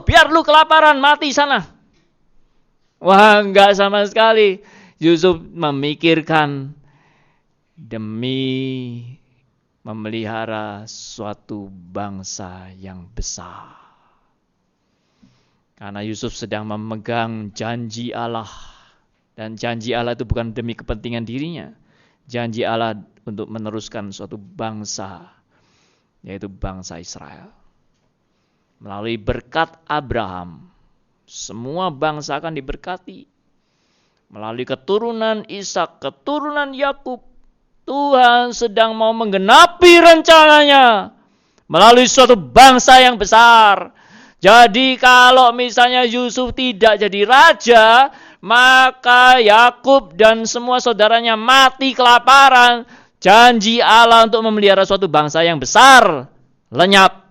biar lu kelaparan, mati sana. Wah, enggak sama sekali. Yusuf memikirkan demi memelihara suatu bangsa yang besar. Karena Yusuf sedang memegang janji Allah. Dan janji Allah itu bukan demi kepentingan dirinya. Janji Allah untuk meneruskan suatu bangsa, yaitu bangsa Israel. Melalui berkat Abraham, semua bangsa akan diberkati. Melalui keturunan Ishak, keturunan Yakub, Tuhan sedang mau menggenapi rencananya melalui suatu bangsa yang besar. Jadi kalau misalnya Yusuf tidak jadi raja, maka Yakub dan semua saudaranya mati kelaparan. Janji Allah untuk memelihara suatu bangsa yang besar lenyap.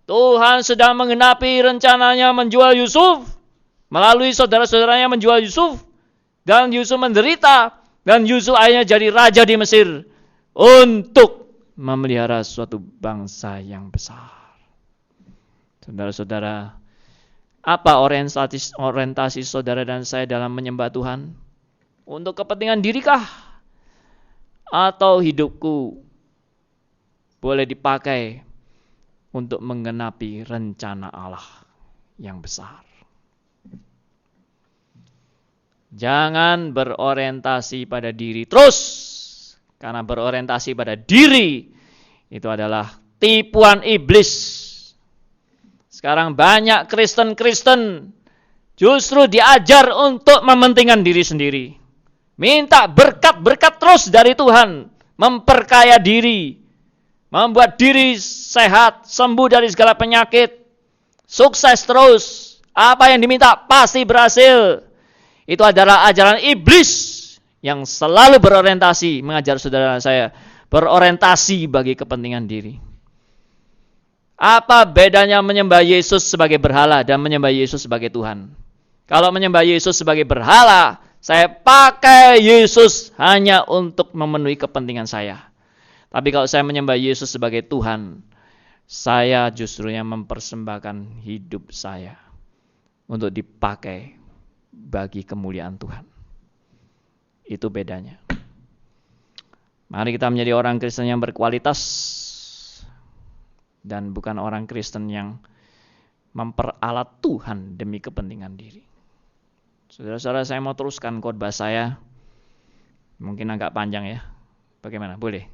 Tuhan sedang menggenapi rencananya menjual Yusuf. Melalui saudara-saudaranya menjual Yusuf. Dan Yusuf menderita. Dan Yusuf akhirnya jadi raja di Mesir. Untuk memelihara suatu bangsa yang besar. Saudara-saudara, apa orientasi saudara dan saya dalam menyembah Tuhan? Untuk kepentingan dirikah? Atau hidupku boleh dipakai untuk menggenapi rencana Allah yang besar? Jangan berorientasi pada diri terus. Karena berorientasi pada diri itu adalah tipuan iblis. Sekarang banyak Kristen-Kristen justru diajar untuk mementingkan diri sendiri. Minta berkat-berkat terus dari Tuhan. Memperkaya diri. Membuat diri sehat, sembuh dari segala penyakit. Sukses terus. Apa yang diminta pasti berhasil. Itu adalah ajaran iblis yang selalu berorientasi, mengajar saudara saya, berorientasi bagi kepentingan diri. Apa bedanya menyembah Yesus sebagai berhala dan menyembah Yesus sebagai Tuhan? Kalau menyembah Yesus sebagai berhala, saya pakai Yesus hanya untuk memenuhi kepentingan saya. Tapi kalau saya menyembah Yesus sebagai Tuhan, saya justru yang mempersembahkan hidup saya untuk dipakai bagi kemuliaan Tuhan. Itu bedanya. Mari kita menjadi orang Kristen yang berkualitas dan bukan orang Kristen yang memperalat Tuhan demi kepentingan diri. Saudara-saudara, saya mau teruskan khotbah saya. Mungkin agak panjang ya. Bagaimana? Boleh?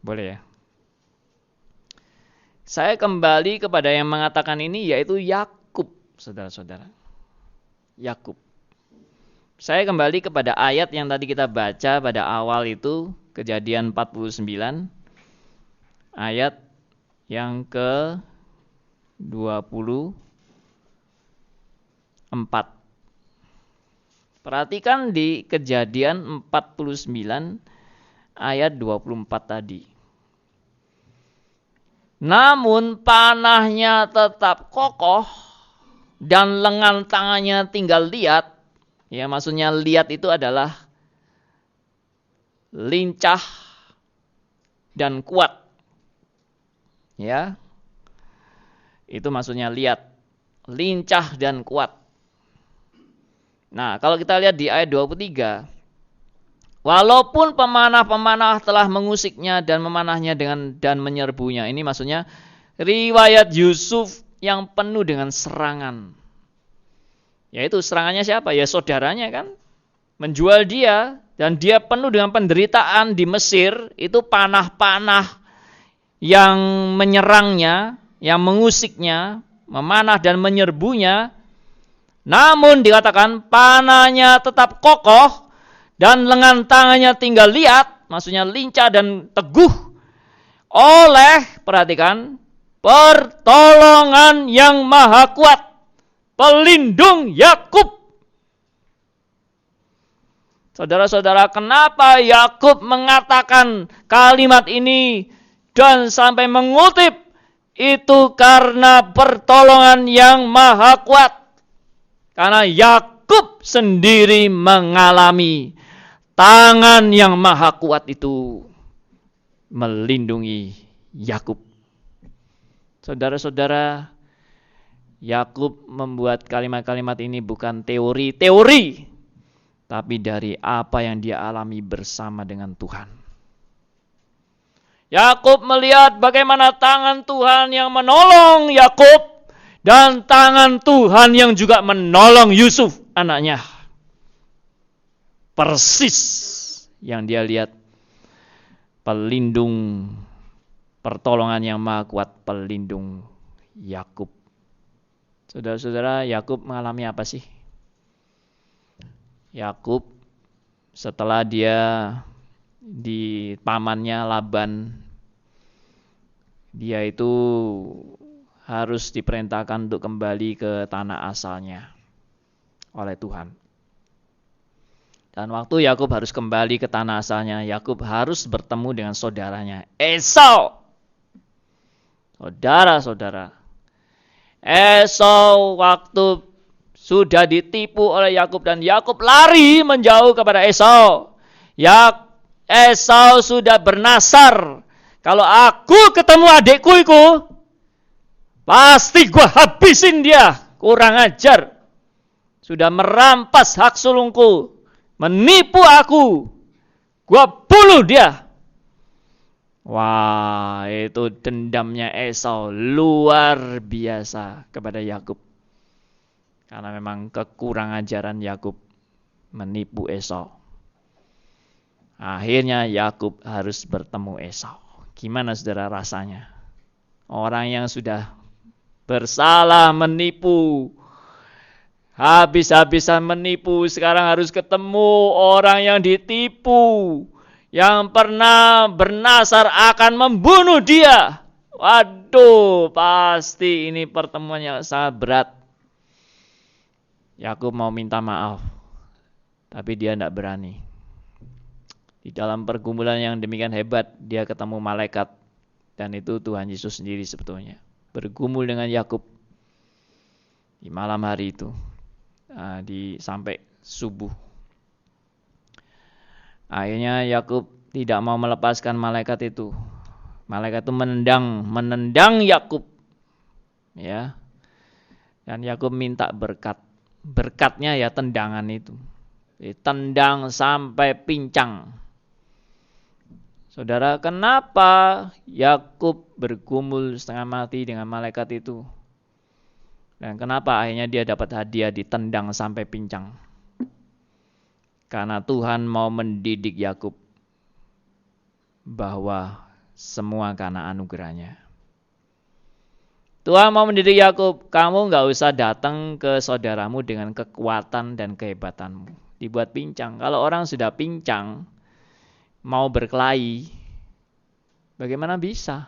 Boleh ya? Saya kembali kepada yang mengatakan ini, yaitu Yakub, saudara-saudara. Yakub. Saya kembali kepada ayat yang tadi kita baca pada awal itu, Kejadian 49, ayat yang ke-24. Perhatikan di Kejadian 49 ayat 24 tadi. Namun panahnya tetap kokoh dan lengan tangannya tinggal liat. Ya, maksudnya liat itu adalah lincah dan kuat. Ya, itu maksudnya lihat, lincah dan kuat. Nah, kalau kita lihat di ayat 23, walaupun pemanah-pemanah telah mengusiknya dan memanahnya dan menyerbunya. Ini maksudnya riwayat Yusuf yang penuh dengan serangan. Yaitu serangannya siapa? Ya saudaranya kan, menjual dia dan dia penuh dengan penderitaan di Mesir. Itu panah-panah yang menyerangnya, yang mengusiknya, memanah dan menyerbunya. Namun dikatakan panahnya tetap kokoh dan lengan tangannya tinggal liat, maksudnya lincah dan teguh oleh, perhatikan, pertolongan yang maha kuat, pelindung Yakub. Saudara-saudara, kenapa Yakub mengatakan kalimat ini dan sampai mengutip? Itu karena pertolongan yang maha kuat. Karena Yakub sendiri mengalami tangan yang maha kuat itu melindungi Yakub. Saudara-saudara, Yakub membuat kalimat-kalimat ini bukan teori-teori, tapi dari apa yang dia alami bersama dengan Tuhan. Yakub melihat bagaimana tangan Tuhan yang menolong Yakub dan tangan Tuhan yang juga menolong Yusuf anaknya. Persis yang dia lihat, pelindung, pertolongan yang maha kuat, pelindung Yakub. Saudara-saudara, Yakub mengalami apa sih? Yakub setelah dia di pamannya Laban, dia itu harus diperintahkan untuk kembali ke tanah asalnya oleh Tuhan. Dan waktu Yakub harus kembali ke tanah asalnya, Yakub harus bertemu dengan saudaranya Esau. Saudara-saudara, Esau waktu sudah ditipu oleh Yakub dan Yakub lari menjauh kepada Esau. Esau sudah bernasar, kalau aku ketemu adikku itu, pasti gue habisin dia, kurang ajar. Sudah merampas hak sulungku, menipu aku, gue bunuh dia. Wah, itu dendamnya Esau luar biasa kepada Yakub. Karena memang kekurang ajaran Yakub menipu Esau. Akhirnya Yakub harus bertemu Esau. Gimana saudara rasanya? Orang yang sudah bersalah menipu, habis-habisan menipu, sekarang harus ketemu orang yang ditipu, yang pernah bernasar akan membunuh dia. Waduh, pasti ini pertemuan yang sangat berat. Yakub mau minta maaf, tapi dia tidak berani. Di dalam pergumulan yang demikian hebat, dia ketemu malaikat, dan itu Tuhan Yesus sendiri sebetulnya. Bergumul dengan Yakub di malam hari itu, sampai subuh. Akhirnya Yakub tidak mau melepaskan malaikat itu. Malaikat itu menendang Yakub, ya. Dan Yakub minta berkat. Berkatnya ya tendangan itu. Ditendang sampai pincang. Saudara, kenapa Yakub bergumul setengah mati dengan malaikat itu? Dan kenapa akhirnya dia dapat hadiah ditendang sampai pincang? Karena Tuhan mau mendidik Yakub bahwa semua karena anugerahnya. Tuhan mau mendidik Yakub, kamu gak usah datang ke saudaramu dengan kekuatan dan kehebatanmu. Dibuat pincang. Kalau orang sudah pincang, mau berkelahi, bagaimana bisa?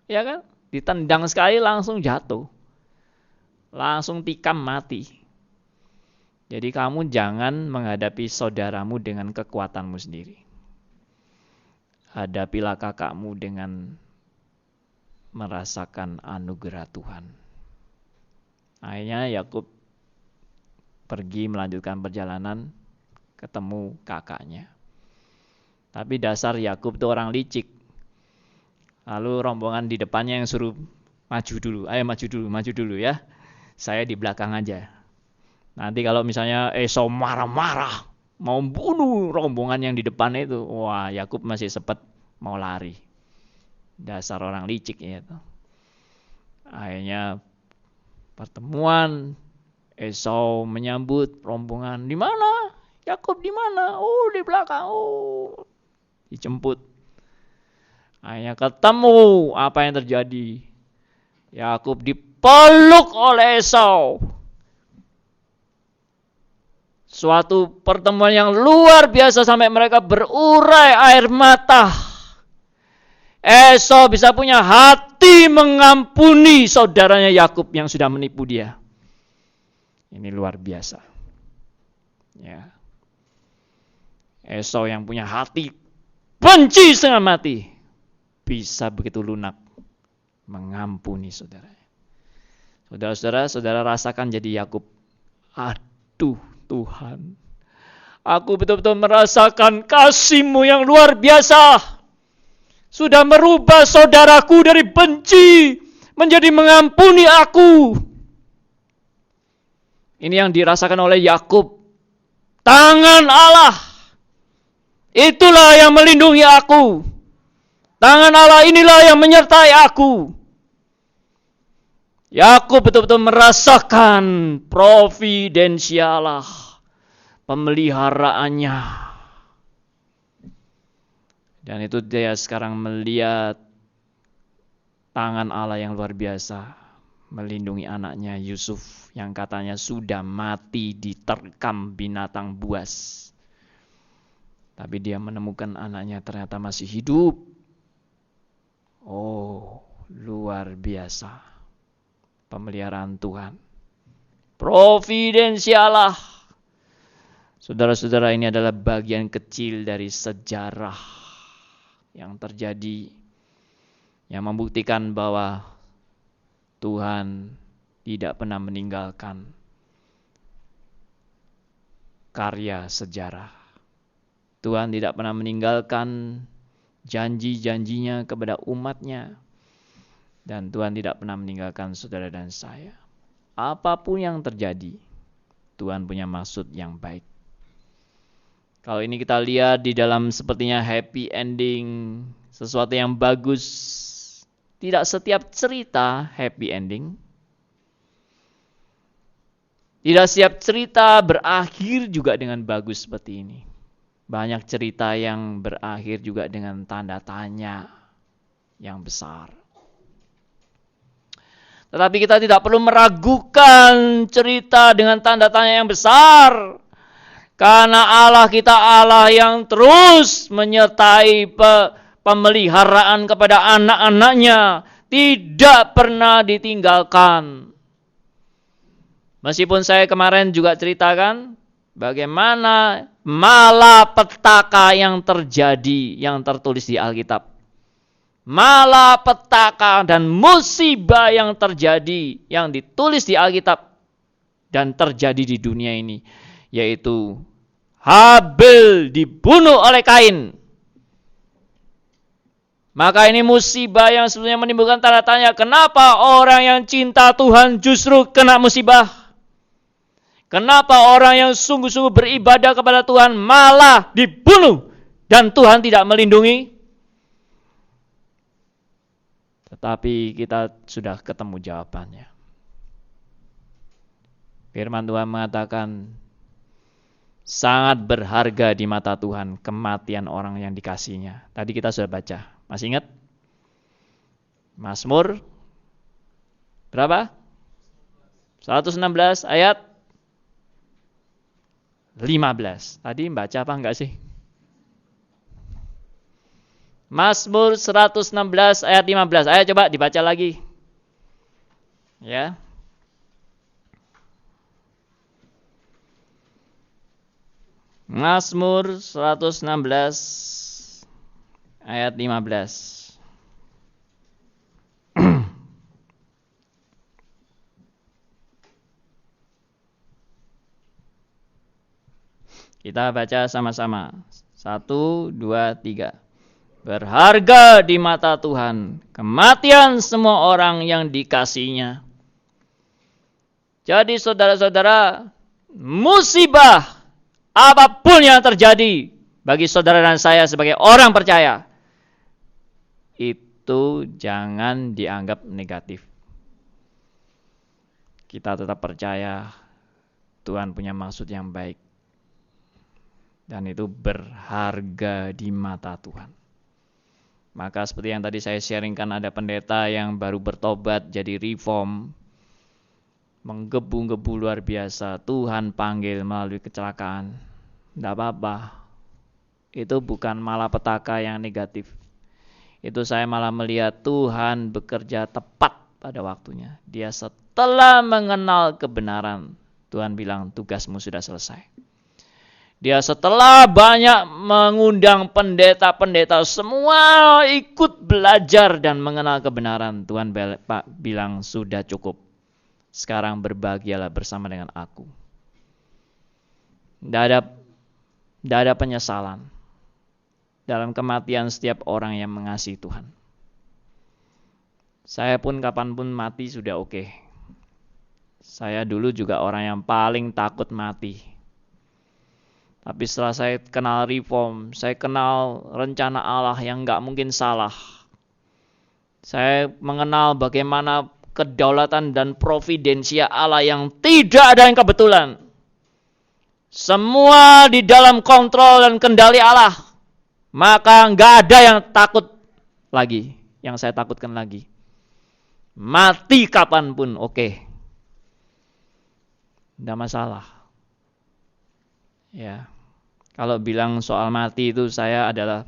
Ya kan? Ditendang sekali langsung jatuh. Langsung tikam mati. Jadi kamu jangan menghadapi saudaramu dengan kekuatanmu sendiri. Hadapilah kakakmu dengan merasakan anugerah Tuhan. Akhirnya Yakub pergi melanjutkan perjalanan, ketemu kakaknya. Tapi dasar Yakub itu orang licik. Lalu rombongan di depannya yang suruh maju dulu. Ayo maju dulu ya. Saya di belakang aja. Nanti kalau misalnya Esau marah-marah, mau bunuh rombongan yang di depan itu, wah Yakub masih sempat mau lari. Dasar orang licik ya. Akhirnya pertemuan, Esau menyambut rombongan. Di mana? Yakub di mana? Oh, di belakang. Oh, dijemput. Akhirnya ketemu apa yang terjadi. Yakub dipeluk oleh Esau. Suatu pertemuan yang luar biasa sampai mereka berurai air mata. Esau bisa punya hati mengampuni saudaranya Yakub yang sudah menipu dia. Ini luar biasa. Ya. Esau yang punya hati benci setengah mati, bisa begitu lunak mengampuni saudaranya. Saudara-saudara, saudara rasakan jadi Yakub. Aduh Tuhan, aku betul-betul merasakan kasih-Mu yang luar biasa. Sudah merubah saudaraku dari benci menjadi mengampuni aku. Ini yang dirasakan oleh Yakub. Tangan Allah, itulah yang melindungi aku. Tangan Allah inilah yang menyertai aku. Yakub betul-betul merasakan providensia Allah, pemeliharaannya. Dan itu dia sekarang melihat tangan Allah yang luar biasa melindungi anaknya Yusuf yang katanya sudah mati diterkam binatang buas. Tapi dia menemukan anaknya ternyata masih hidup. Oh, luar biasa pemeliharaan Tuhan. Providensialah. Saudara-saudara, ini adalah bagian kecil dari sejarah yang terjadi, yang membuktikan bahwa Tuhan tidak pernah meninggalkan karya sejarah. Tuhan tidak pernah meninggalkan janji-janjinya kepada umatnya. Dan Tuhan tidak pernah meninggalkan saudara dan saya. Apapun yang terjadi, Tuhan punya maksud yang baik. Kalau ini kita lihat di dalam sepertinya happy ending, sesuatu yang bagus. Tidak setiap cerita happy ending. Tidak setiap cerita berakhir juga dengan bagus seperti ini. Banyak cerita yang berakhir juga dengan tanda tanya yang besar. Tetapi kita tidak perlu meragukan cerita dengan tanda tanya yang besar. Karena Allah kita Allah yang terus menyertai pemeliharaan kepada anak-anaknya. Tidak pernah ditinggalkan. Meskipun saya kemarin juga ceritakan bagaimana malapetaka yang terjadi, yang tertulis di Alkitab. Malapetaka dan musibah yang terjadi, yang ditulis di Alkitab dan terjadi di dunia ini, yaitu Habil dibunuh oleh Kain. Maka ini musibah yang sebenarnya menimbulkan tanda tanya, kenapa orang yang cinta Tuhan justru kena musibah? Kenapa orang yang sungguh-sungguh beribadah kepada Tuhan malah dibunuh dan Tuhan tidak melindungi? Tetapi kita sudah ketemu jawabannya. Firman Tuhan mengatakan, sangat berharga di mata Tuhan kematian orang yang dikasihinya. Tadi kita sudah baca. Masih ingat? Mazmur berapa? 116 ayat 15. Tadi baca apa enggak sih? Mazmur 116 ayat 15. Ayo coba dibaca lagi. Ya. Mazmur 116 ayat 15. Kita baca sama-sama. 1, 2, 3. Berharga di mata Tuhan kematian semua orang yang dikasihinya. Jadi saudara-saudara, musibah apapun yang terjadi bagi saudara dan saya sebagai orang percaya, itu jangan dianggap negatif. Kita tetap percaya Tuhan punya maksud yang baik. Dan itu berharga di mata Tuhan. Maka seperti yang tadi saya sharingkan, ada pendeta yang baru bertobat jadi reform, menggebu-gebu luar biasa. Tuhan panggil melalui kecelakaan. Tidak apa-apa. Itu bukan malapetaka yang negatif. Itu saya malah melihat Tuhan bekerja tepat pada waktunya. Dia setelah mengenal kebenaran, Tuhan bilang tugasmu sudah selesai. Dia setelah banyak mengundang pendeta-pendeta semua ikut belajar dan mengenal kebenaran, Tuhan bilang sudah cukup. Sekarang berbahagialah bersama dengan aku. Tidak ada penyesalan dalam kematian setiap orang yang mengasihi Tuhan. Saya pun kapanpun mati sudah oke. Saya dulu juga orang yang paling takut mati. Tapi setelah saya kenal reform, saya kenal rencana Allah yang nggak mungkin salah. Saya mengenal bagaimana kedaulatan dan providensia Allah yang tidak ada yang kebetulan. Semua di dalam kontrol dan kendali Allah. Maka nggak ada yang takut lagi, yang saya takutkan lagi. Mati kapanpun oke. Nggak masalah. Ya. Kalau bilang soal mati itu saya adalah